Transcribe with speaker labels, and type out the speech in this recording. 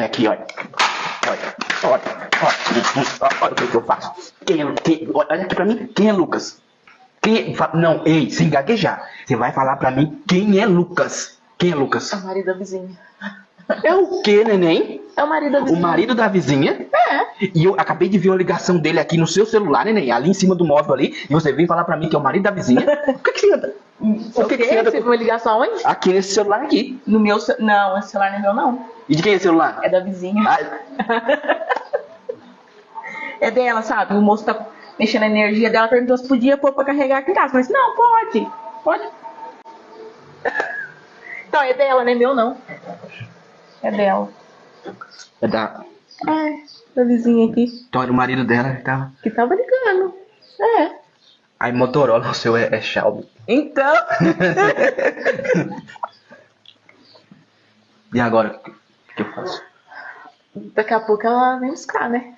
Speaker 1: Aqui, olha. Olha o que eu faço. Olha aqui pra mim, quem é Lucas? Não, ei, sem gaguejar. Você vai falar pra mim quem é Lucas. Quem é Lucas?
Speaker 2: É o marido da vizinha.
Speaker 1: É o que, neném?
Speaker 2: É o marido da vizinha.
Speaker 1: O marido da vizinha?
Speaker 2: É.
Speaker 1: E eu acabei de ver uma ligação dele aqui no seu celular, neném, ali em cima do móvel ali, e você vem falar pra mim que é o marido da vizinha? O que você anda?
Speaker 2: O que você viu uma ligação onde?
Speaker 1: Aqui nesse celular aqui.
Speaker 2: No meu Não, esse celular não é meu, não.
Speaker 1: E de quem é esse celular?
Speaker 2: É da vizinha. É dela, sabe? O moço tá mexendo a energia dela, perguntou se podia pôr pra carregar aqui em casa. Mas não, pode. Pode. Então, é dela, não é meu, não. É dela.
Speaker 1: É da
Speaker 2: vizinha aqui.
Speaker 1: Então era o marido dela
Speaker 2: que tava ligando. É.
Speaker 1: Aí Motorola, o seu é Xiaomi.
Speaker 2: Então.
Speaker 1: E agora? O que eu faço?
Speaker 2: Daqui a pouco ela vem buscar, né?